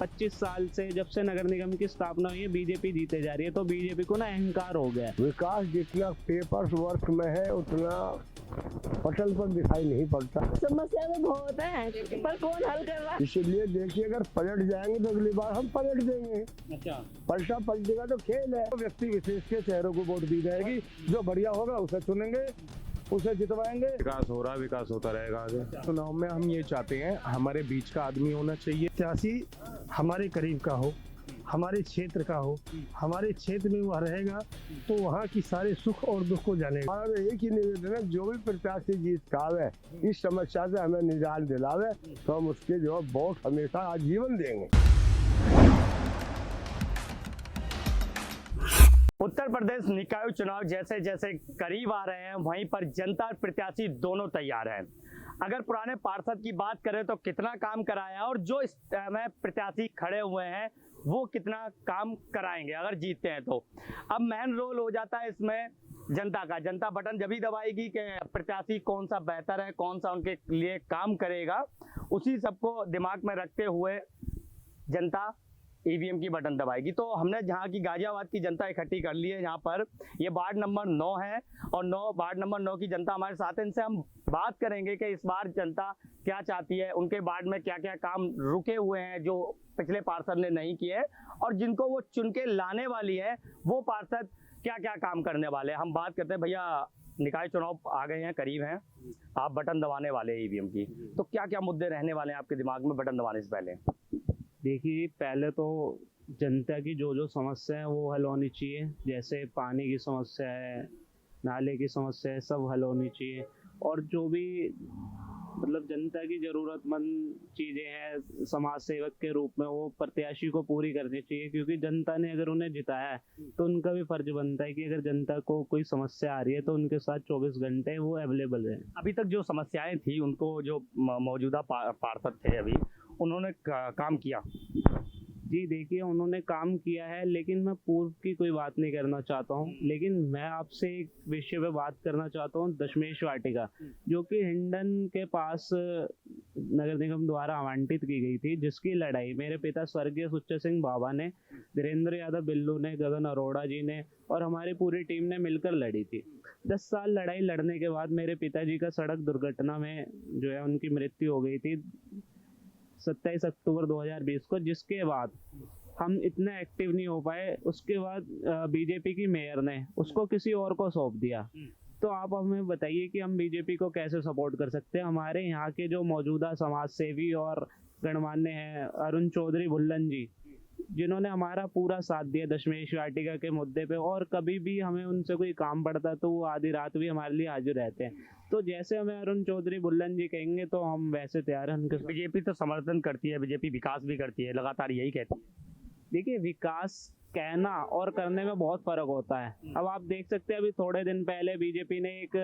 25 साल से जब से नगर निगम की स्थापना हुई है बीजेपी जीते जा रही है, तो बीजेपी को ना अहंकार हो गया है। विकास जितना पेपर्स वर्क में है उतना पटल पर दिखाई नहीं पड़ता। समस्या तो बहुत है पर कौन हल कर रहा है? इसीलिए देखिए, अगर पलट जाएंगे तो अगली बार हम पलट देंगे। अच्छा, पलटा पलटेगा तो खेल है। व्यक्ति विशेष के चेहरों को वोट दी जाएगी, जो बढ़िया होगा उसे चुनेंगे, उसे जितवाएंगे। विकास हो रहा है, विकास होता रहेगा आगे। चुनाव में हम ये चाहते हैं हमारे बीच का आदमी होना चाहिए, प्रत्याशी हमारे करीब का हो, हमारे क्षेत्र का हो, हमारे क्षेत्र में वह रहेगा तो वहाँ की सारे सुख और दुख को जानेगा। हमारा एक ही निवेदन है, जो भी प्रत्याशी जीत पावे इस समस्या से हमें निजात दिलावे तो हम उसके जो वोट हमेशा आजीवन देंगे। उत्तर प्रदेश निकाय चुनाव जैसे जैसे करीब आ रहे हैं, वहीं पर जनता और प्रत्याशी दोनों तैयार हैं। अगर पुराने पार्षद की बात करें तो कितना काम कराया और जो इस में प्रत्याशी खड़े हुए हैं वो कितना काम कराएंगे अगर जीतते हैं तो। अब मेन रोल हो जाता है इसमें जनता का। जनता बटन जब ही दबाएगी कि प्रत्याशी कौन सा बेहतर है, कौन सा उनके लिए काम करेगा, उसी सबको दिमाग में रखते हुए जनता ईवीएम की बटन दबाएगी। तो हमने जहाँ की गाजियाबाद की जनता इकट्ठी कर ली है, यहाँ पर ये वार्ड नंबर 9 है और वार्ड नंबर 9 की जनता हमारे साथ है। इनसे हम बात करेंगे कि इस बार जनता क्या चाहती है, उनके वार्ड में क्या क्या काम रुके हुए हैं जो पिछले पार्षद ने नहीं किए, और जिनको वो चुन के लाने वाली है वो पार्षद क्या क्या काम करने वाले हैं। हम बात करते हैं, भैया निकाय चुनाव आ गए हैं, करीब हैं, आप बटन दबाने वाले हैं ईवीएम की, तो क्या क्या मुद्दे रहने वाले हैं आपके दिमाग में बटन दबाने से पहले? देखिए, पहले तो जनता की जो जो समस्या है वो हल होनी चाहिए। जैसे पानी की समस्या है, नाले की समस्या है, सब हल होनी चाहिए। और जो भी मतलब जनता की ज़रूरतमंद चीज़ें हैं समाज सेवक के रूप में, वो प्रत्याशी को पूरी करनी चाहिए, क्योंकि जनता ने अगर उन्हें जिताया है तो उनका भी फर्ज बनता है कि अगर जनता को कोई समस्या आ रही है तो उनके साथ 24 घंटे वो अवेलेबल है। अभी तक जो समस्याएं थी उनको जो मौजूदा पार्षद थे अभी उन्होंने काम किया? जी देखिए, उन्होंने काम किया है, लेकिन मैं पूर्व की कोई बात नहीं करना चाहता हूँ। लेकिन मैं आपसे एक विषय पे बात करना चाहता हूँ, दशमेश वाटिका, जो कि हिंडन के पास नगर निगम द्वारा आवंटित की गई थी, जिसकी लड़ाई मेरे पिता स्वर्गीय सुच्चा सिंह बाबा ने, धीरेन्द्र यादव बिल्लू ने, गगन अरोड़ा जी ने और हमारी पूरी टीम ने मिलकर लड़ी थी। 10 साल लड़ाई लड़ने के बाद मेरे पिताजी का सड़क दुर्घटना में जो है उनकी मृत्यु हो गई थी 27 अक्टूबर 2020 को, जिसके बाद हम इतने एक्टिव नहीं हो पाए। उसके बाद बीजेपी की मेयर ने उसको किसी और को सौंप दिया। तो आप हमें बताइए कि हम बीजेपी को कैसे सपोर्ट कर सकते हैं। हमारे यहाँ के जो मौजूदा समाज सेवी और गणमान्य हैं, अरुण चौधरी भुल्लन जी, जिन्होंने हमारा पूरा साथ दिया दशमेश वाटिका के मुद्दे पे, और कभी भी हमें उनसे कोई काम पड़ता तो वो आधी रात भी हमारे लिए हाजिर रहते हैं। तो जैसे हमें अरुण चौधरी भुल्लन जी कहेंगे तो हम वैसे तैयार हैं उनके। बीजेपी तो समर्थन करती है, बीजेपी विकास भी करती है, लगातार यही कहती है। देखिए, विकास कहना और करने में बहुत फर्क होता है। अब आप देख सकते हैं, अभी थोड़े दिन पहले बीजेपी ने एक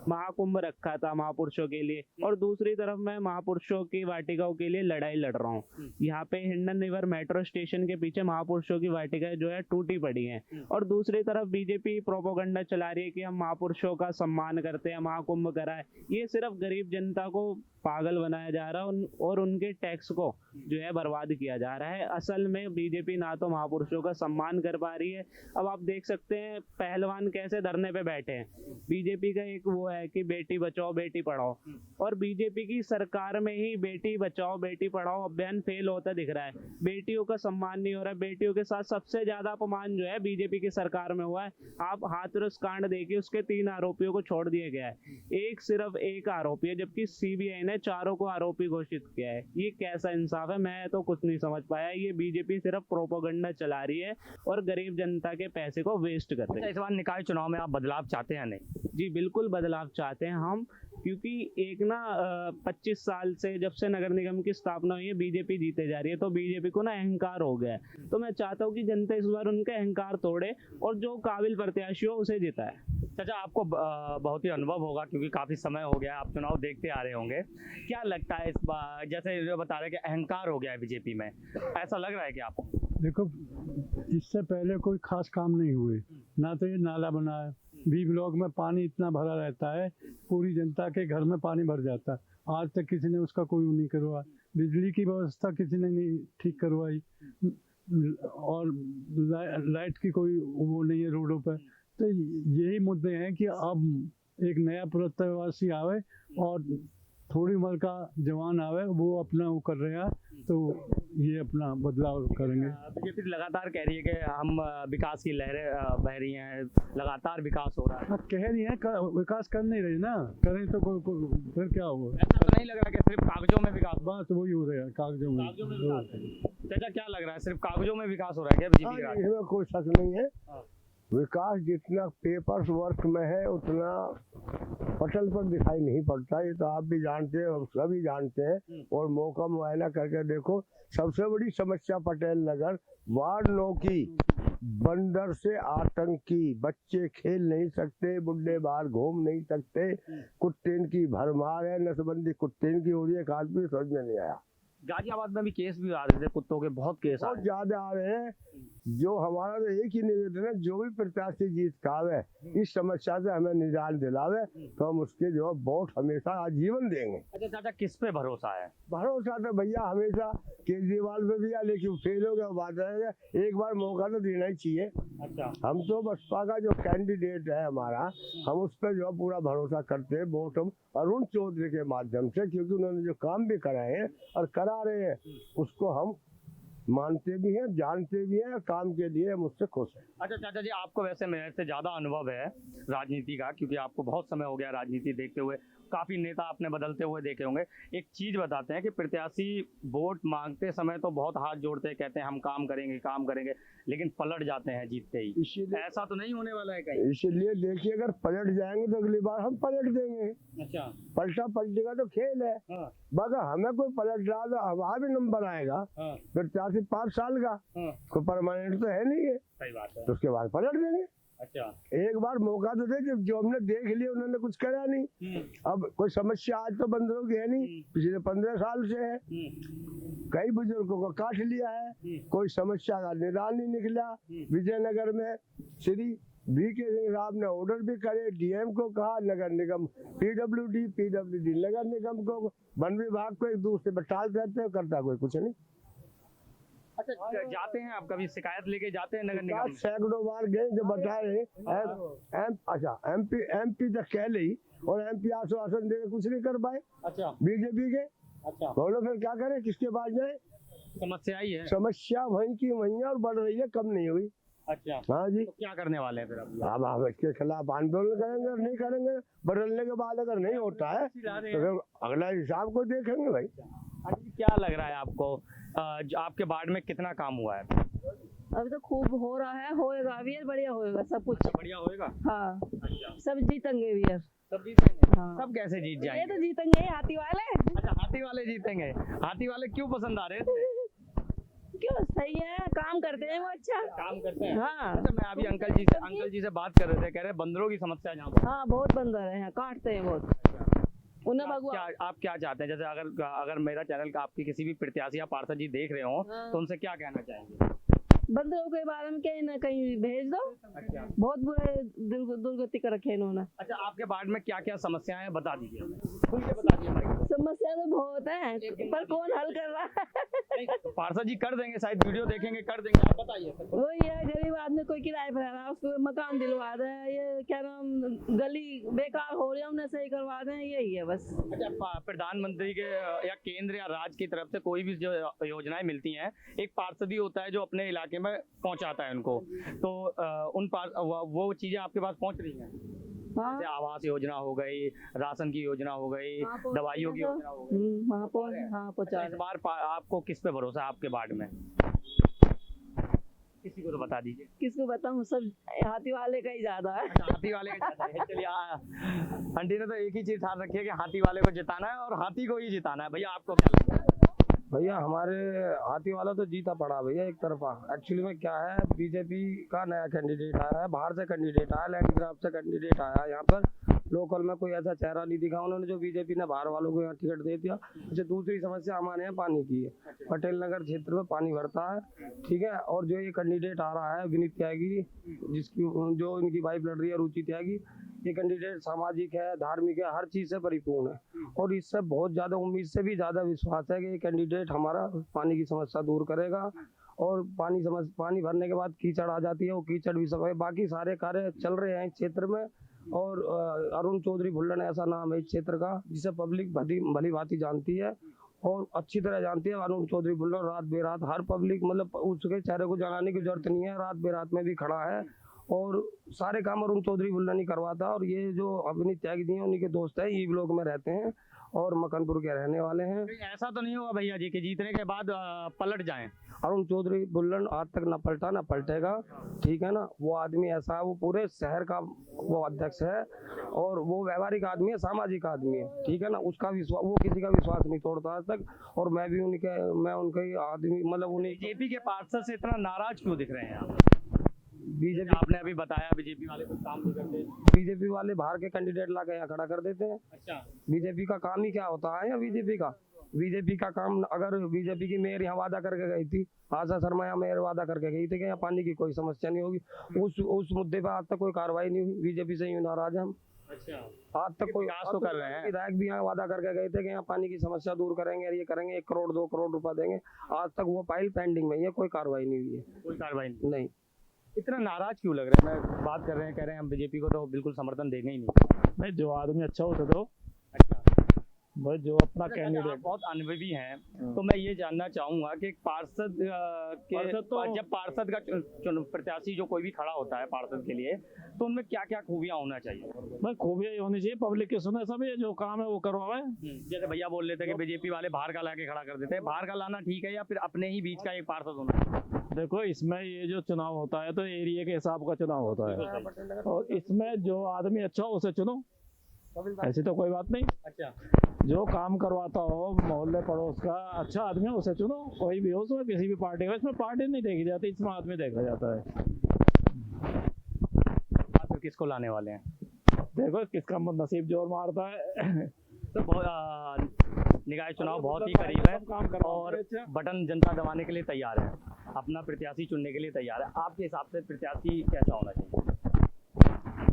महाकुंभ रखा था महापुरुषों के लिए, और दूसरी तरफ मैं महापुरुषों की वाटिकाओं के लिए लड़ाई लड़ रहा हूँ। यहाँ पे हिंडन रिवर मेट्रो स्टेशन के पीछे महापुरुषों की वाटिकाएं जो है टूटी पड़ी हैं, और दूसरी तरफ बीजेपी प्रोपोगंडा चला रही है कि हम महापुरुषों का सम्मान करते हैं, महाकुंभ कराए। ये सिर्फ गरीब जनता को पागल बनाया जा रहा है और उनके टैक्स को जो है बर्बाद किया जा रहा है। असल में बीजेपी ना तो महापुरुषों का सम्मान कर पा रही है। अब आप देख सकते हैं पहलवान कैसे धरने पे बैठे हैं। बीजेपी का एक वो है कि बेटी बचाओ बेटी पढ़ाओ, और बीजेपी की सरकार में ही बेटी बचाओ बेटी पढ़ाओ अभियान फेल होता दिख रहा है। बेटियों का सम्मान नहीं हो रहा है। बेटियों के साथ सबसे ज्यादा अपमान जो है बीजेपी की सरकार में हुआ है। आप हाथरस कांड देखिए, उसके 3 आरोपियों को छोड़ दिया गया है, एक सिर्फ एक आरोपी है, जबकि सीबीआई ने चारों को आरोपी घोषित किया है। ये कैसा इंसाफ है? मैं तो कुछ नहीं समझ पाया। ये बीजेपी सिर्फ प्रोपोगंडा चला रही है और गरीब जनता के पैसे को वेस्ट कर रही है। इस बार निकाय चुनाव में आप बदलाव चाहते हैं? नहीं जी, बिल्कुल बदलाव चाहते हैं हम, क्योंकि एक ना 25 साल से जब से नगर निगम की स्थापना हुई है बीजेपी जीते जा रही है, तो बीजेपी को ना अहंकार हो गया है। तो मैं चाहता हूँ कि जनता इस बार उनका अहंकार तोड़े और जो काबिल प्रत्याशी हो उसे जिताए। चाचा, आपको बहुत ही अनुभव होगा क्योंकि काफी समय हो गया, आप चुनाव देखते आ रहे होंगे। क्या लगता है इस बार, जैसे जो बता रहे कि अहंकार हो गया है बीजेपी में, ऐसा लग रहा है कि आपको? देखो, इससे पहले कोई खास काम नहीं हुए, ना तो ये नाला बना है, बी ब्लॉक में पानी इतना भरा रहता है, पूरी जनता के घर में पानी भर जाता है, आज तक किसी ने उसका कोई नहीं करवाया। बिजली की व्यवस्था किसी ने नहीं ठीक करवाई, और लाइट की कोई वो नहीं है रोडों पर। तो यही मुद्दे हैं कि अब एक नया प्रत्याशी आवे और थोड़ी उम्र का जवान आवे, वो अपना वो कर रहे हैं, तो ये अपना बदलाव करेंगे। बीजेपी लगातार कह रही है कि हम विकास की लहरें बह रही हैं, लगातार विकास हो रहा है। हाँ, कह रही है, विकास कर नहीं रही ना, करें तो फिर क्या होगा? ऐसा तो नहीं लग रहा कि सिर्फ कागजों में विकास बस वही हो रहा है, कागजों में। चाचा क्या लग रहा है, सिर्फ कागजों में विकास हो रहा है क्या बीजेपी का? इसमें कोई शक नहीं है। विकास जितना पेपर्स वर्क में है उतना पटल पर दिखाई नहीं पड़ता। ये तो आप भी जानते हैं और सभी जानते हैं, और मौका मुआयना करके देखो। सबसे बड़ी समस्या पटेल नगर वार्ड 9 की बंदर से आतंकी, बच्चे खेल नहीं सकते, बुढ़े बाहर घूम नहीं सकते, कुत्तेन की भरमार है, नसबंदी कुत्तेन की हो रही है। एक आदमी समझ में नहीं आया। गाजियाबाद में भी केस भी आ रहे थे कुत्तों के, बहुत केस आ बहुत रहे ज्यादा आ रहे हैं। जो हमारा तो एक ही निवेदन है, जो भी प्रत्याशी जीत कावे इस समस्या से हमें निजात दिलावे, तो हम उसके जो वोट हमेशा आजीवन देंगे। अच्छा चाचा, किस पे भरोसा है? भरोसा तो भैया हमेशा केजरीवाल पे भी है, लेकिन फेल हो गया, बात रहेगा। एक बार मौका तो देना ही चाहिए। अच्छा, हम तो बसपा का जो कैंडिडेट है हमारा, हम उस पर जो पूरा भरोसा करते हैं। वोट हम अरुण चौधरी के माध्यम से, क्योंकि उन्होंने जो काम भी कराए हैं और करा रहे हैं, उसको हम मानते भी हैं, जानते भी हैं, और काम के लिए हम उससे खुश हैं। अच्छा चाचा जी, आपको वैसे मेरे से ज्यादा अनुभव है राजनीति का, क्योंकि आपको बहुत समय हो गया राजनीति देखते हुए, काफी नेता आपने बदलते हुए देखे होंगे। एक चीज बताते हैं कि प्रत्याशी वोट मांगते समय तो बहुत हाथ जोड़ते हैं, कहते हैं हम काम करेंगे, लेकिन पलट जाते हैं जीतते ही। इसीलिए ऐसा तो नहीं होने वाला है कहीं? इसीलिए देखिए, अगर पलट जाएंगे तो अगली बार हम पलट देंगे। अच्छा, पलटा पलटेगा तो खेल है। हाँ, मगर हमें कोई पलट रहा तो हमारा भी नंबर आएगा। हाँ, प्रत्याशी 5 साल का, हाँ, कोई परमानेंट तो है नहीं है, सही बात है। तो उसके बाद पलट देंगे। अच्छा, एक बार मौका तो दे, जो हमने देख लिया उन्होंने कुछ करा नहीं। अब कोई समस्या आज तो बंदरों की है नहीं, पिछले 15 साल से है। कई बुजुर्गों को काट लिया है, कोई समस्या का निदान नहीं निकला। विजयनगर में श्री VK सिंह साहब ने ऑर्डर भी करे, DM को कहा, नगर निगम PWD नगर निगम को, वन विभाग को एक दूसरे पर टाल देते हैं, करता कोई कुछ नहीं। अच्छा, जाते हैं आप कभी शिकायत लेके जाते हैं नगर निगम? सैकड़ों बार गए, जो बता रहे MP तक कह ली, और MP आश्वासन दे कुछ नहीं कर पाए। अच्छा, बीजेपी के। अच्छा, बोलो फिर क्या करें, किसके पास जाए? समस्या ही है। समस्या वहीं की वहीं है और बढ़ रही है, कम नहीं हुई। अच्छा, हाँ जी। तो क्या करने वाले हैं फिर अब? अब इसके खिलाफ आंदोलन करेंगे, और नहीं करेंगे बदलने के बाद अगर नहीं होता है तो फिर अगला हिसाब को देखेंगे भाई। क्या लग रहा है आपको, आपके वार्ड में कितना काम हुआ है? अभी तो खूब हो रहा है, होएगा भी यार, बढ़िया होएगा सब कुछ। बढ़िया होएगा। हाँ, अच्छा, सब जीतेंगे भी यार। सब जीतेंगे? हाँ। सब कैसे जीत ये जाएंगे? तो जीतेंगे ही हाथी वाले। अच्छा, हाथी वाले जीतेंगे। हाथी वाले क्यों पसंद आ रहे हैं? क्यों, सही है, काम करते हैं वो, अच्छा काम करते हैं। हाँ। अच्छा, मैं अभी अंकल जी से बात कर रहे थे, कह रहे बंदरों की समस्या है यहाँ पर। हाँ, बहुत बंदर है यहाँ, काटते हैं बहुत। उन्हें भगवान, आप क्या चाहते हैं, जैसे अगर मेरा चैनल का आपके किसी भी प्रत्याशी या पार्षद जी देख रहे हो, हाँ। तो उनसे क्या कहना चाहेंगे? बंदरों के बारे में कहीं ना कहीं भेज दो। अच्छा, बहुत बुरे दुर्गति कर रखे इन्होंने। अच्छा, आपके वार्ड में क्या क्या समस्याएं हैं बता दीजिए हमें, खुल के बता दीजिए भाई। समस्या तो बहुत है, पर कौन हल कर रहा है? पार्षद जी कर देंगे, शायद वीडियो देखेंगे, कर देंगे, आप बताइए। वही है, गरीब आदमी कोई किराए पर रह रहा है, उसको मकान दिलवा दे, ये क्या नाम, गली बेकार हो रही है, उन्हें सही करवा दें, यही है बस। अच्छा, प्रधानमंत्री के या केंद्र या राज्य की तरफ से कोई भी जो योजनाएं मिलती हैं, एक पार्षद ही होता है जो अपने इलाके में पहुंचाता है उनको, तो वो चीजें आपके पास पहुंच रही हैं? हाँ, जैसे आवास योजना हो गई, राशन की योजना हो गई, दवाइयों की योजना हो गई। हाँ, पहुंचा इस बार आपको किस पे भरोसा है आपके वार्ड में? किसी को तो बता दीजिए। किसको बताऊं, सब हाथी वाले का ही ज्यादा है। अच्छा, हाथी वाले का जिताना है। चलिए, आंटी ने तो एक ही चीज ध्यान रखी है कि हाथी वाले को जिताना है और हाथी को ही जिताना है। भैया आपको क्या लगता है? भैया हमारे हाथी वाला तो जीता पड़ा भैया एक तरफा। एक्चुअली में क्या है, बीजेपी का नया कैंडिडेट आया है, बाहर से कैंडिडेट आया, लैंडक्राफ्ट से कैंडिडेट आया, यहाँ पर लोकल में कोई ऐसा चेहरा नहीं दिखा उन्होंने, जो बीजेपी ने बाहर वालों को यहाँ टिकट दे दिया। अच्छा, दूसरी समस्या हमारे यहाँ पानी की है, पटेल नगर क्षेत्र में पानी भरता है, ठीक है। और जो ये कैंडिडेट आ रहा है विनीत त्यागी, जिसकी जो इनकी वाइफ लड़ रही है रुचि त्यागी, ये कैंडिडेट सामाजिक है, धार्मिक है, हर चीज से परिपूर्ण है और इससे बहुत ज्यादा उम्मीद से भी ज्यादा विश्वास है कि ये कैंडिडेट हमारा पानी की समस्या दूर करेगा। और पानी भरने के बाद कीचड़ आ जाती है, वो कीचड़ भी सफाई, बाकी सारे कार्य चल रहे हैं इस क्षेत्र में। और अरुण चौधरी भुल्लन ऐसा नाम है इस क्षेत्र का, जिसे पब्लिक भली भांति जानती है और अच्छी तरह जानती है। अरुण चौधरी भुल्लन रात बेरात हर पब्लिक, मतलब उसके चेहरे को जगाने की जरूरत नहीं है, रात बेरात में भी खड़ा है और सारे काम अरुण चौधरी भुल्लन ही करवाता। और ये जो अपनी त्यागी दी है उन्हीं के दोस्त है, ई ब्लॉक में रहते हैं और मकनपुर के रहने वाले हैं। ऐसा तो नहीं होगा भैया जी कि जीतने के बाद पलट जाएं? अरुण चौधरी भुल्लन आज तक न पलटा न पलटेगा, ठीक है ना। वो आदमी ऐसा है, वो पूरे शहर का वो अध्यक्ष है और वो व्यवहारिक आदमी है, सामाजिक आदमी है, ठीक है ना। उसका विश्वास, वो किसी का विश्वास नहीं तोड़ता आज तक। और मैं उनके आदमी, मतलब उन्हीं बीजेपी के पार्षद से इतना नाराज क्यों दिख रहे हैं आप? बीजेपी, आपने अभी बताया बीजेपी वाले कुछ काम नहीं करते। बीजेपी वाले बाहर के कैंडिडेट ला के यहाँ खड़ा कर देते हैं। अच्छा, बीजेपी का काम ही क्या होता है? या बीजेपी का काम, अगर बीजेपी की मेयर यहाँ वादा करके गई थी, आशा शर्मा यहाँ मेयर वादा करके गई थी कि यहाँ पानी की कोई समस्या नहीं होगी, उस मुद्दे पर आज तक कोई कार्रवाई नहीं हुई। बीजेपी से यूँ नाराज है हम। अच्छा, आज तक कोई प्रयास तो कर रहे हैं। विधायक भी यहाँ वादा करके गए थे कि यहाँ पानी की समस्या दूर करेंगे, ये करेंगे, 1 करोड़ 2 करोड़ रुपया देंगे। आज तक वो फाइल पेंडिंग में है, कोई कार्रवाई नहीं हुई है। कोई कार्रवाई नहीं। इतना नाराज क्यों लग रहा है? मैं बात कर रहे हैं, कह रहे हैं हम बीजेपी को तो बिल्कुल समर्थन देंगे ही नहीं। भाई जो आदमी अच्छा होता तो अच्छा, भाई जो अपना आप कैंडिडेट बहुत अनुभवी हैं, तो मैं ये जानना चाहूंगा कि पार्षद जब पार्षद का प्रत्याशी जो कोई भी खड़ा होता है पार्षद के लिए, तो उनमें क्या क्या खूबियां होना चाहिए? भाई खूबियाँ ये होनी चाहिए, पब्लिक के सुने सब, ये जो काम है वो करवाए। जैसे भैया बोल रहे थे कि बीजेपी वाले बाहर का लाके खड़ा कर देते हैं, बाहर का लाना ठीक है या फिर अपने ही बीच का एक पार्षद होना? देखो इसमें ये जो चुनाव होता है तो एरिया के हिसाब का चुनाव होता है और इसमें जो आदमी अच्छा हो उसे चुनो, ऐसी तो कोई बात नहीं। अच्छा, जो काम करवाता हो मोहल्ले पड़ोस का अच्छा आदमी हो उसे चुनो, कोई भी हो, उसमें किसी भी पार्टी का, इसमें पार्टी नहीं देखी जाती, इसमें आदमी देखा जाता है। आप फिर किसको लाने वाले हैं? देखो किसका नसीब जोर मारता है। तो निकाय चुनाव बहुत ही करीब है और बटन जनता दबाने के लिए तैयार है, अपना प्रत्याशी चुनने के लिए तैयार है। आपके हिसाब से प्रत्याशी कैसा होना चाहिए?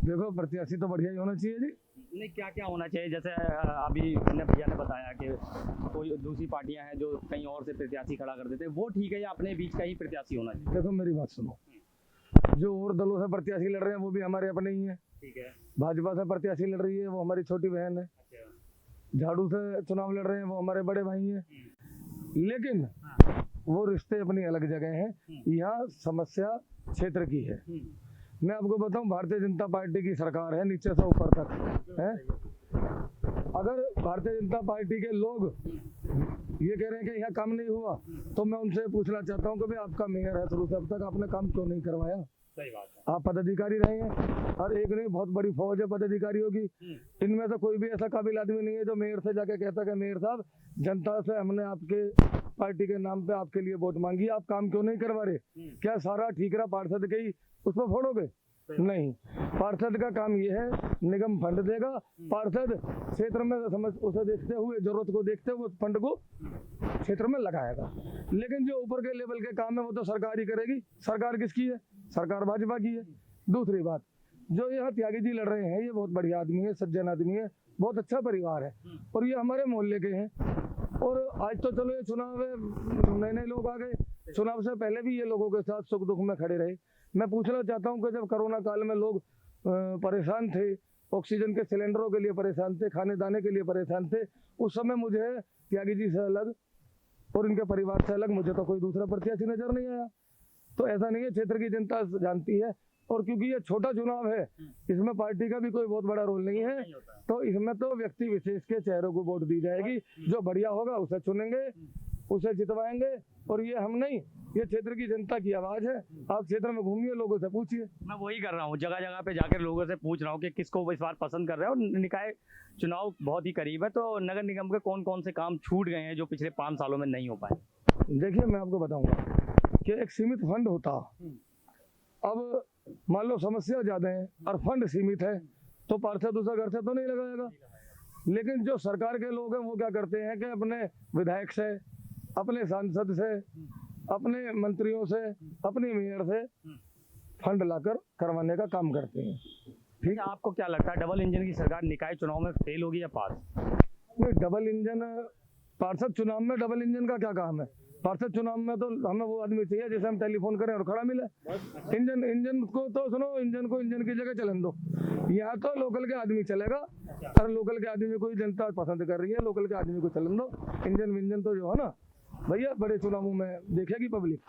देखो प्रत्याशी तो बढ़िया ही होना चाहिए जी। नहीं, क्या क्या होना चाहिए? जैसे अभी भैया ने बताया कि कोई दूसरी पार्टियां हैं जो कहीं और से प्रत्याशी खड़ा कर देते हैं, वो ठीक है या अपने बीच का ही प्रत्याशी होना चाहिए? देखो मेरी बात सुनो, जो और दलों से प्रत्याशी लड़ रहे हैं वो भी हमारे अपने ही हैं। ठीक है। भाजपा से प्रत्याशी लड़ रही है वो हमारी छोटी बहन है, झाड़ू से चुनाव लड़ रहे हैं वो हमारे बड़े भाई हैं, लेकिन वो रिश्ते अपनी अलग जगह हैं। यहाँ समस्या क्षेत्र की है। मैं आपको बताऊं, भारतीय जनता पार्टी की सरकार है नीचे से ऊपर तक है। अगर भारतीय जनता पार्टी के लोग ये कह रहे हैं कि यहाँ काम नहीं हुआ, तो मैं उनसे पूछना चाहता हूँ कि भाई आपका मेयर है शुरू से अब तक, आपने काम क्यों नहीं करवाया? सही बात है। आप पदाधिकारी रहे हैं और एक नहीं बहुत बड़ी फौज है पदाधिकारियों की, इनमें से कोई भी ऐसा काबिल आदमी नहीं है जो मेयर से जाके कहता कि मेयर साहब जनता से हमने आपके पार्टी के नाम पे आपके लिए वोट मांगी, आप काम क्यों नहीं करवा रहे? क्या सारा ठीकरा पार्षद के ही उस पर फोड़ोगे? नहीं, पार्षद का काम ये है, निगम फंड देगा, पार्षद क्षेत्र में समझ उसे देखते हुए, जरूरत को देखते हुए फंड को क्षेत्र में लगाएगा। लेकिन जो ऊपर के लेवल के काम है वो तो सरकार ही करेगी। सरकार किसकी है? सरकार भाजपा की है। दूसरी बात, जो यहाँ त्यागी जी लड़ रहे हैं ये बहुत बढ़िया आदमी है, सज्जन आदमी है, बहुत अच्छा परिवार है और ये हमारे मोहल्ले के हैं। और आज तो चलो ये चुनाव है, नए नए लोग आ गए, चुनाव से पहले भी ये लोगों के साथ सुख दुख में खड़े रहे। मैं पूछना चाहता हूँ कि जब कोरोना काल में लोग परेशान थे, ऑक्सीजन के सिलेंडरों के लिए परेशान थे, खाने दाने के लिए परेशान थे, उस समय मुझे त्यागी जी से अलग और इनके परिवार से अलग मुझे तो कोई दूसरा प्रत्याशी नजर नहीं आया। तो ऐसा नहीं है, क्षेत्र की जनता जानती है। और क्योंकि ये छोटा चुनाव है, इसमें पार्टी का भी कोई बहुत बड़ा रोल नहीं है, तो इसमें तो व्यक्ति विशेष के चेहरों को वोट दी जाएगी। जो बढ़िया होगा उसे चुनेंगे, उसे जितवाएंगे। और ये हम नहीं, ये क्षेत्र की जनता की आवाज है। आप क्षेत्र में घूमिए, लोगों से पूछिए। मैं वही कर रहा हूँ, जगह जगह पे जाकर लोगों से पूछ रहा हूँ कि किसको इस बार पसंद कर रहे हैं। और निकाय चुनाव बहुत ही करीब है, तो नगर निगम के कौन कौन से काम छूट गए हैं जो पिछले 5 सालों में नहीं हो पाए? देखिए मैं आपको बताऊंगा कि एक सीमित फंड होता, अब मान लो समस्या ज्यादा है और फंड सीमित है तो पार्षद उसे घर से तो नहीं लगाएगा। लेकिन जो सरकार के लोग हैं वो क्या करते हैं कि अपने विधायक से, अपने सांसद से, अपने मंत्रियों से, अपनी मेयर से फंड लाकर करवाने का काम करते हैं। ठीक। आपको क्या लगता है डबल इंजन की सरकार निकाय चुनाव में फेल होगी या पास? नहीं, डबल इंजन पार्षद चुनाव में डबल इंजन का क्या काम है? पार्षद चुनाव में तो हमें वो आदमी चाहिए जैसे हम टेलीफोन करें और खड़ा मिले। इंजन को तो सुनो, इंजन को इंजन की जगह चलन दो। यहाँ तो लोकल के आदमी चलेगा, और लोकल के आदमी को जनता पसंद कर रही है, लोकल के आदमी को चलन दो। इंजन विंजन तो जो है ना भैया बड़े चुनावों में देखेगी पब्लिक,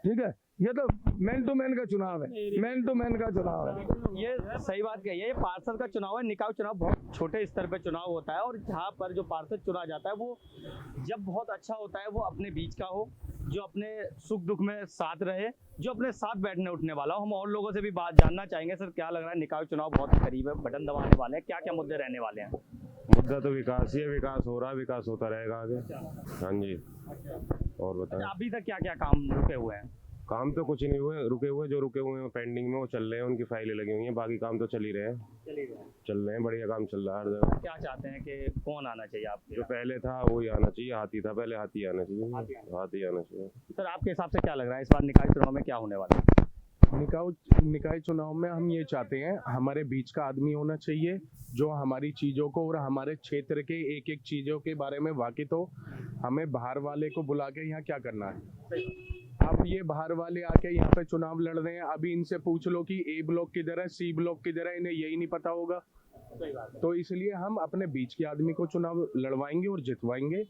ठीक है। ये तो मैन टू मैन का चुनाव है, मैन टू मैन का चुनाव है। ये सही बात कही है। ये पार्षद का चुनाव है, निकाय चुनाव बहुत छोटे स्तर पे चुनाव होता है, और जहाँ पर जो पार्षद चुना जाता है वो जब बहुत अच्छा होता है, वो अपने बीच का हो, जो अपने सुख दुख में साथ रहे, जो अपने साथ बैठने उठने वाला हो। हम और लोगों से भी बात जानना चाहेंगे। सर क्या लग रहा है, निकाय चुनाव बहुत ही करीब है, बटन दबाने वाले हैं, क्या क्या मुद्दे रहने वाले हैं? मुद्दा तो विकास ही है, विकास हो रहा है, विकास होता रहेगा आगे। हाँ जी, और बताएं। अभी तक क्या क्या काम रुके हुए हैं? काम तो कुछ नहीं हुए, रुके हुए जो रुके हुए हैं पेंडिंग में वो चल रहे हैं, उनकी फाइलें लगी हुई हैं, बाकी काम तो चल ही रहे हैं, चल रहे हैं, बढ़िया काम चल रहा है हर जगह। क्या चाहते हैं कि कौन आना चाहिए आपके? जो पहले था वही आना चाहिए, हाथी था पहले, हाथी आना चाहिए, हाथी आना चाहिए। सर आपके हिसाब से क्या लग रहा है इस बार निकाय चुनाव में क्या होने वाला है? निकाय चुनाव में हम ये चाहते हैं हमारे बीच का आदमी होना चाहिए जो हमारी चीज़ों को और हमारे क्षेत्र के एक एक चीज़ों के बारे में वाकिफ हो। हमें बाहर वाले को बुला के यहाँ क्या करना है? अब ये बाहर वाले आके यहाँ पे चुनाव लड़ रहे हैं, अभी इनसे पूछ लो कि ए ब्लॉक किधर है, सी ब्लॉक किधर है, इन्हें यही नहीं पता होगा। तो इसलिए हम अपने बीच के आदमी को चुनाव लड़वाएंगे और जितवाएंगे।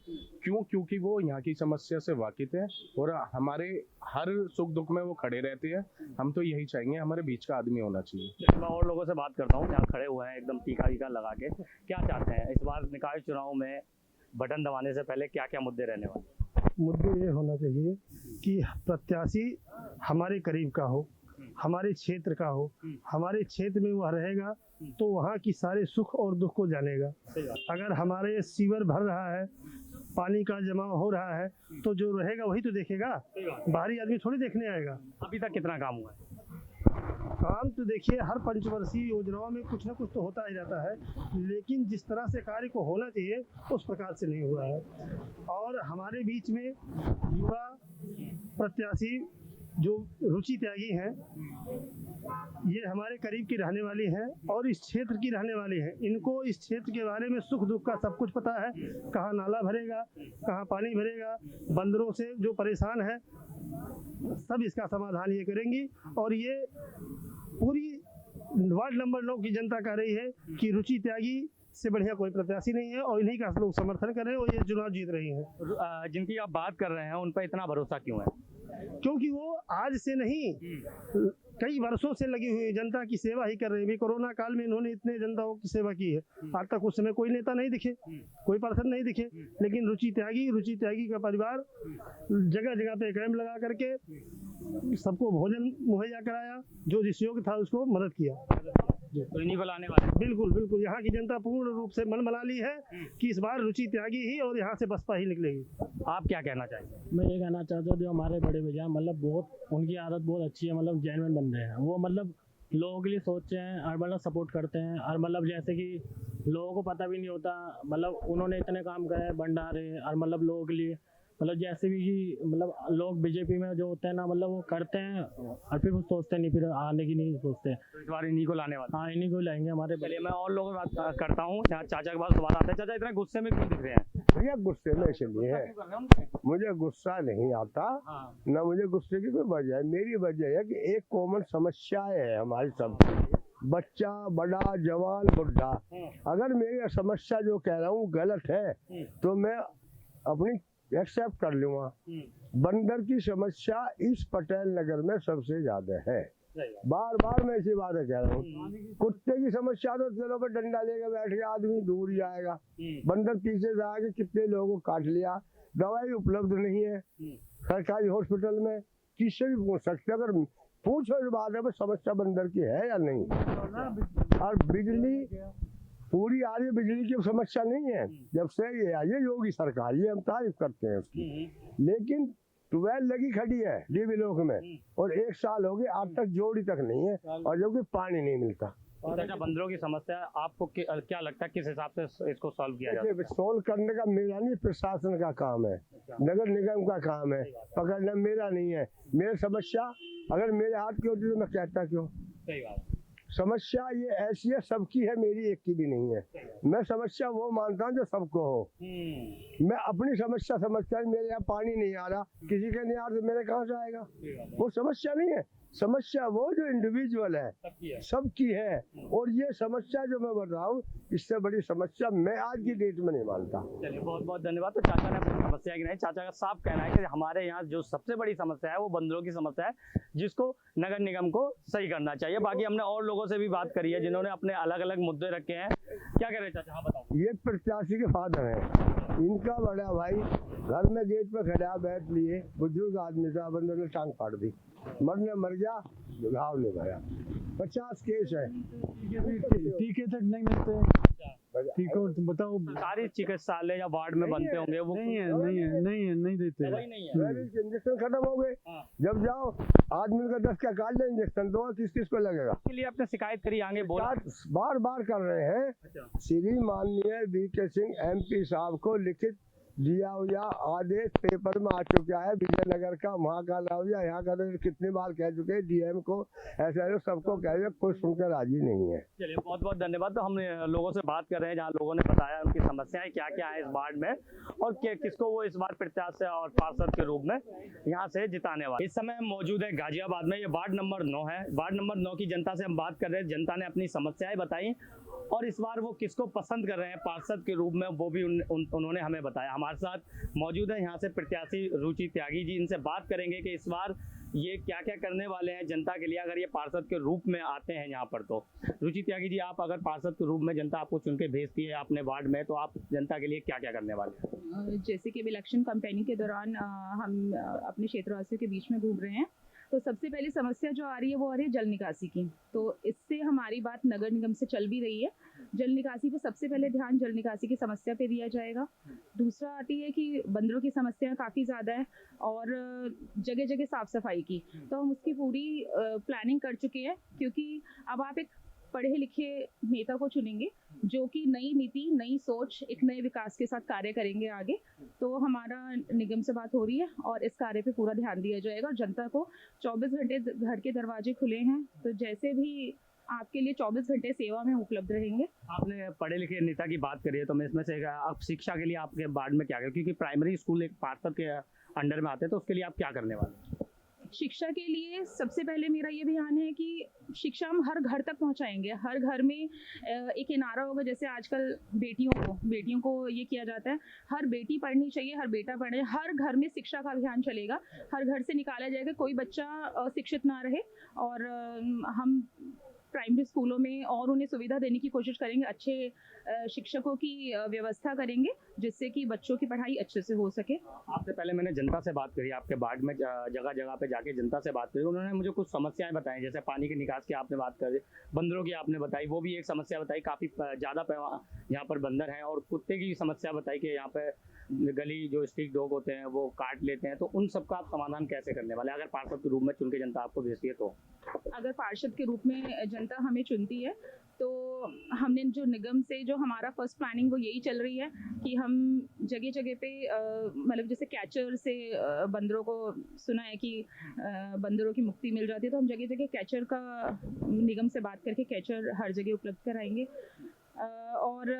क्यों? क्योंकि वो यहाँ की समस्या से वाकिफ है और हमारे हर सुख दुख में वो खड़े रहते हैं। हम तो यही चाहेंगे, हमारे बीच का आदमी होना चाहिए। मैं और लोगों से बात करता हूँ, यहाँ खड़े हुए हैं एकदम टीका वीका लगा के। क्या चाहते हैं इस बार निकाय चुनाव में बटन दबाने से पहले क्या क्या मुद्दे रहने वाले? मुद्दे ये होना चाहिए कि प्रत्याशी हमारे करीब का हो, हमारे क्षेत्र का हो, हमारे क्षेत्र में वह रहेगा तो वहाँ की सारे सुख और दुख को जानेगा। अगर हमारे सीवर भर रहा है, पानी का जमाव हो रहा है, तो जो रहेगा वही तो देखेगा, बाहरी आदमी थोड़ी देखने आएगा। अभी तक कितना काम हुआ है? काम तो देखिए हर पंचवर्षीय योजनाओं में कुछ ना कुछ तो होता ही रहता है, लेकिन जिस तरह से कार्य को होना चाहिए उस प्रकार से नहीं हुआ है। और हमारे बीच में युवा प्रत्याशी जो रुचि त्यागी हैं, ये हमारे करीब की रहने वाली हैं और इस क्षेत्र की रहने वाली हैं। इनको इस क्षेत्र के बारे में सुख दुख का सब कुछ पता है, कहाँ नाला भरेगा, कहाँ पानी भरेगा, बंदरों से जो परेशान है सब इसका समाधान ये करेंगी। और ये पूरी वार्ड नंबर 9 की जनता कह रही है कि रुचि त्यागी से बढ़िया कोई प्रत्याशी नहीं है और इन्हीं का लोग समर्थन कर रहे हैं और ये चुनाव जीत रही हैं। जिनकी आप बात कर रहे हैं उन पर इतना भरोसा क्यों है? क्योंकि वो आज से नहीं, कई वर्षों से लगी हुई जनता की सेवा ही कर रहे हैं। भी कोरोना काल में इन्होंने इतने जनताओं की सेवा की है, आज तक उस समय कोई नेता नहीं दिखे, कोई पार्षद नहीं दिखे, लेकिन रुचि त्यागी का परिवार जगह जगह पे कैंप लगा करके सबको भोजन मुहैया कराया, जो जिस योग्य था उसको मदद किया। तो इन्हीं को लाने वाले? बिल्कुल बिल्कुल, यहाँ की जनता पूर्ण रूप से मन बना ली है कि इस बार रुचि त्यागी ही और यहाँ से बसपा ही निकलेगी। आप क्या कहना चाहेंगे? मैं ये कहना चाहता हूँ जो हमारे बड़े भैया मतलब बहुत उनकी आदत बहुत अच्छी है, मतलब जेन्युइन बंदे हैं वो, मतलब लोगों के लिए सोचते हैं और मतलब सपोर्ट करते हैं। और मतलब जैसे कि लोगों को पता भी नहीं होता, मतलब उन्होंने इतने काम करे भंडारे और मतलब लोगों के लिए, मतलब जैसे भी कि मतलब लोग बीजेपी में जो होते हैं ना, मतलब वो करते हैं और फिर वो सोचते नहीं, फिर आने की नहीं सोचते। तो इस बार इन्हीं को लाने वाले? हाँ, इन्हीं को लाएंगे हमारे। चलिए मैं और लोगों से बात करता हूँ। यहाँ चाचा के पास दोबारा आते हैं। चाचा इतने गुस्से में क्यों दिख रहे हैं? भैया गुस्से में इसलिए है, मुझे गुस्सा नहीं आता, ना मुझे गुस्से की कोई वजह है। मेरी वजह है कि एक कॉमन समस्या है हमारी सबकी, बच्चा बड़ा जवान बुढ़ा। अगर मेरी समस्या जो कह रहा हूँ गलत है तो मैं अपनी एक्सेप्ट कर लूँगा। बंदर की समस्या इस पटेल नगर में सबसे ज्यादा है, बार बार मैं इसी बात कह रहा हूँ। कुत्ते की समस्या तो चलो पर डंडा लेकर बैठ गया आदमी दूर जाएगा, बंदर पीछे से आके कितने लोगों को काट लिया। दवाई उपलब्ध नहीं है सरकारी हॉस्पिटल में, किससे भी पूछ सकते, अगर पूछो इस बात है समस्या बंदर की है या नहीं। और बिजली पूरी आ रही है, बिजली की समस्या नहीं है जब से ये आई है योगी सरकार, ये हम तारीफ करते हैं उसकी, लेकिन ट्यूबवेल लगी खड़ी है डी ब्लॉक में और 1 साल हो गए आज तक जोड़ी तक नहीं है, और जबकि पानी नहीं मिलता। और अच्छा बंदरों की समस्या आपको क्या लगता है किस हिसाब से इसको सॉल्व किया जाए? सोल्व करने का मेरा नहीं, प्रशासन का काम है, नगर निगम का काम है, पकड़ना मेरा नहीं है। मेरी समस्या अगर मेरे हाथ की होती तो मैं कहता क्यों। सही बात। समस्या ये ऐसी है, सबकी है, मेरी एक की भी नहीं है। मैं समस्या वो मानता हूँ जो सबको हो। मैं अपनी समस्या समझता हूँ, मेरे यहाँ पानी नहीं आ रहा, किसी के नहीं आ रहा तो मेरे कहाँ से आएगा? वो समस्या नहीं है। समस्या वो जो इंडिविजुअल है, सबकी है। और ये समस्या जो मैं बता रहा हूँ, इससे बड़ी समस्या मैं आज की डेट में नहीं मानता। चलिए बहुत बहुत धन्यवाद। तो चाचा ने अपनी समस्या की नहीं, चाचा का साफ कहना है कि हमारे यहाँ जो सबसे बड़ी समस्या है वो बंदरों की समस्या है, जिसको नगर निगम को सही करना चाहिए। बाकी हमने और लोगों से भी बात करी है जिन्होंने अपने अलग अलग मुद्दे रखे हैं। क्या कह रहे हैं चाचा? हाँ बताओ। ये प्रत्याशी के फादर है, इनका बड़ा भाई घर में गेट पे खड़ा बैठ लिए, बुजुर्ग आदमी था, बंदर ने टांग फाड़ दी, मरने मर गया, घाव नहीं भरा। 50 केस है, टीके तक नहीं मिलते। ठीक हो तो बताओ। सरकारी चिकित्सालय या वार्ड में बनते होंगे वो नहीं देते। इंजेक्शन खत्म हो गए। जब जाओ आदमी का 10 का काट ले इंजेक्शन, तो किस को लगेगा? के लिए आपने शिकायत करी, आगे बोला बार बार कर रहे हैं। श्री माननीय वीके सिंह MP साहब को लिखित दिया हुआ आदेश पेपर में आ चुका है, विजयनगर का, वहाँ का लाओ, यहाँ का तो कितनी बार कह चुके हैं, DM को, ऐसे सबको कह रहे, कुछ सुनकर राजी नहीं है। चलिए बहुत बहुत धन्यवाद। तो हम लोगों से बात कर रहे हैं, जहाँ लोगों ने बताया उनकी समस्याएं क्या क्या है इस वार्ड में, और किसको वो इस बार प्रत्याशी और पार्षद के रूप में यहाँ से जिताने वाले। इस समय हम मौजूद है गाजियाबाद में, ये वार्ड नंबर 9 है। वार्ड नंबर 9 की जनता से हम बात कर रहे हैं। जनता ने अपनी समस्याएं बताई और इस बार वो किसको पसंद कर रहे हैं पार्षद के रूप में, वो भी उन्होंने हमें बताया। हमारे साथ मौजूद है यहाँ से प्रत्याशी रुचि त्यागी जी। इनसे बात करेंगे कि इस बार ये क्या क्या करने वाले हैं जनता के लिए अगर ये पार्षद के रूप में आते हैं यहाँ पर। तो रुचि त्यागी जी, आप अगर पार्षद के रूप में जनता आपको चुन के भेजती है अपने वार्ड में, तो आप जनता के लिए क्या क्या करने वाले हैं? जैसे कि इलेक्शन कैंपेनिंग के दौरान हम अपने क्षेत्रवासियों के बीच में घूम रहे हैं, तो सबसे पहली समस्या जो आ रही है वो आ रही है जल निकासी की। तो इससे हमारी बात नगर निगम से चल भी रही है। जल निकासी पे सबसे पहले ध्यान जल निकासी की समस्या पे दिया जाएगा। दूसरा आती है कि बंदरों की समस्या काफ़ी ज़्यादा है और जगह जगह साफ सफाई की, तो हम उसकी पूरी प्लानिंग कर चुके हैं, क्योंकि अब आप एक पढ़े लिखे नेता को चुनेंगे जो कि नई नीति, नई सोच, एक नए विकास के साथ कार्य करेंगे आगे। तो हमारा निगम से बात हो रही है और इस कार्य पे पूरा ध्यान दिया जाएगा। और जनता को 24 घंटे घर के दरवाजे खुले हैं, तो जैसे भी आपके लिए 24 घंटे सेवा में उपलब्ध रहेंगे। आपने पढ़े लिखे नेता की बात करी है, तो मैं इसमें से आप शिक्षा के लिए आपके वार्ड में क्या करें, क्योंकि प्राइमरी स्कूल एक पार्षद के अंडर में आते हैं, तो उसके लिए आप क्या करने वाले हैं? शिक्षा के लिए सबसे पहले मेरा ये ध्यान है कि शिक्षा हम हर घर तक पहुंचाएंगे। हर घर में एक नारा होगा, जैसे आजकल बेटियों को ये किया जाता है, हर बेटी पढ़नी चाहिए, हर बेटा पढ़े। हर घर में शिक्षा का अभियान चलेगा, हर घर से निकाला जाएगा, कोई बच्चा अशिक्षित ना रहे। और हम प्राइमरी स्कूलों में और उन्हें सुविधा देने की कोशिश करेंगे, अच्छे शिक्षकों की व्यवस्था करेंगे, जिससे कि बच्चों की पढ़ाई अच्छे से हो सके। आपसे पहले मैंने जनता से बात करी, आपके वार्ड में जगह जगह पे जाके जनता से बात करी, उन्होंने मुझे कुछ समस्याएं बताई, जैसे पानी के निकास की आपने बात करी, बंदरों की आपने बताई, वो भी एक समस्या बताई, काफ़ी ज़्यादा यहाँ पर बंदर हैं, और कुत्ते की समस्या बताई कि यहाँ पे गली जो स्ट्रीट डॉग होते हैं वो काट लेते हैं। तो उन सब का आप समाधान कैसे करने वाले अगर पार्षद के रूप में चुन के जनता आपको भेजती है? तो अगर पार्षद के रूप में जनता हमें चुनती है, तो हमने जो निगम से जो हमारा फर्स्ट प्लानिंग वो यही चल रही है कि हम जगह जगह पे मतलब जैसे कैचर से बंदरों को सुना है कि बंदरों की मुक्ति मिल जाती है, तो हम जगह जगह कैचर का निगम से बात करके कैचर हर जगह उपलब्ध कराएंगे। और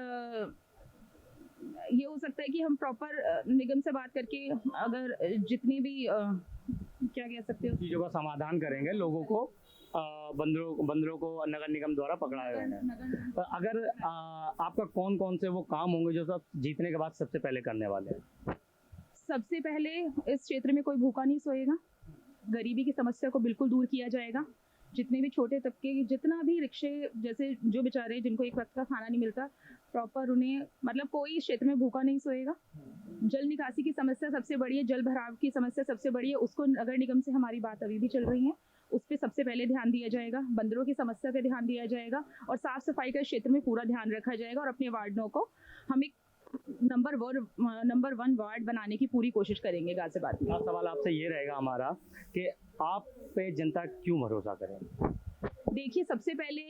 ये हो सकता है कि हम प्रॉपर निगम से बात करके अगर जितनी भी क्या कह सकते हो चीज़ों का समाधान करेंगे, लोगों को बंदरों को नगर निगम द्वारा पकड़ाया जाएगा। तो अगर आपका कौन कौन से वो काम होंगे जो सब जीतने के बाद सबसे पहले करने वाले हैं? सबसे पहले इस क्षेत्र में कोई भूखा नहीं सोएगा, गरीबी की समस्या को बिल्कुल दूर किया जाएगा। जितने भी छोटे तबके, जितना भी रिक्शे जैसे जो बेचारे जिनको एक वक्त का खाना नहीं मिलता, प्रॉपर उन्हें मतलब कोई क्षेत्र में भूखा नहीं सोएगा। जल निकासी की समस्या सबसे बड़ी है, जल भराव की समस्या सबसे बड़ी है, उसको नगर निगम से हमारी बात अभी भी चल रही है, उस पर सबसे पहले ध्यान दिया जाएगा। बंदरों की समस्या पे ध्यान दिया जाएगा और साफ सफाई का क्षेत्र में पूरा ध्यान रखा जाएगा। और अपने वार्डों को हम एक नंबर 1 वार्ड बनाने की पूरी कोशिश करेंगे गाजियाबाद में। सवाल आपसे ये रहेगा हमारा कि आप पे जनता क्यों भरोसा करें? देखिए, सबसे पहले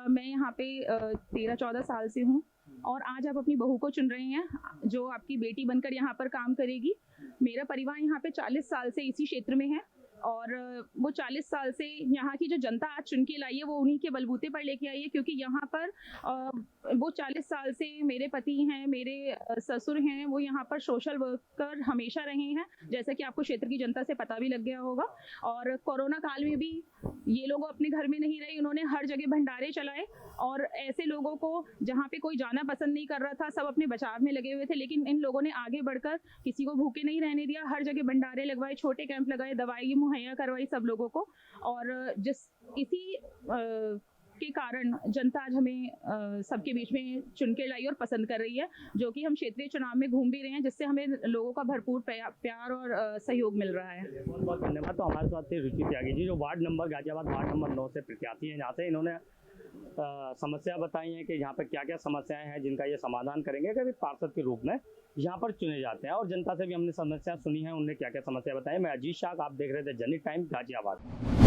मैं यहाँ पे 13-14 साल से हूँ और आज आप अपनी बहू को चुन रहे हैं जो आपकी बेटी बनकर यहाँ पर काम करेगी। मेरा परिवार यहाँ पे 40 साल से इसी क्षेत्र में है, और वो 40 साल से यहाँ की जो जनता आज चुन के लाई है वो उन्हीं के बलबूते पर लेके आई है, क्योंकि यहाँ पर वो 40 साल से मेरे पति हैं, मेरे ससुर हैं, वो यहाँ पर सोशल वर्कर हमेशा रहे हैं, जैसा कि आपको क्षेत्र की जनता से पता भी लग गया होगा। और कोरोना काल में भी ये लोग अपने घर में नहीं रहे, इन्होंने हर जगह भंडारे चलाए और ऐसे लोगों को जहाँ पे कोई जाना पसंद नहीं कर रहा था, सब अपने बचाव में लगे हुए थे, लेकिन इन लोगों ने आगे बढ़कर किसी को भूखे नहीं रहने दिया, हर जगह भंडारे लगवाए, छोटे कैंप लगाए, दवाई मुहैया करवाई सब लोगों को। और इसी के कारण जनता आज हमें सबके बीच में चुन के लाई और पसंद कर रही है, जो कि हम क्षेत्रीय चुनाव में घूम भी रहे हैं, जिससे हमें लोगों का भरपूर प्यार और सहयोग मिल रहा है। बहुत बहुत धन्यवाद। तो हमारे साथ थे रुचि त्यागी जी, जो गाजियाबाद वार्ड नंबर 9 से प्रत्याशी हैं। यहाँ से इन्होंने समस्या बताई है कि यहाँ पर क्या क्या समस्याएं हैं जिनका ये समाधान करेंगे कभी पार्षद के रूप में यहाँ पर चुने जाते हैं। और जनता से भी हमने समस्या सुनी है, उन्होंने क्या क्या समस्या बताई। मैं अजीत शाह, आप देख रहे थे जनहित टाइम गाजियाबाद।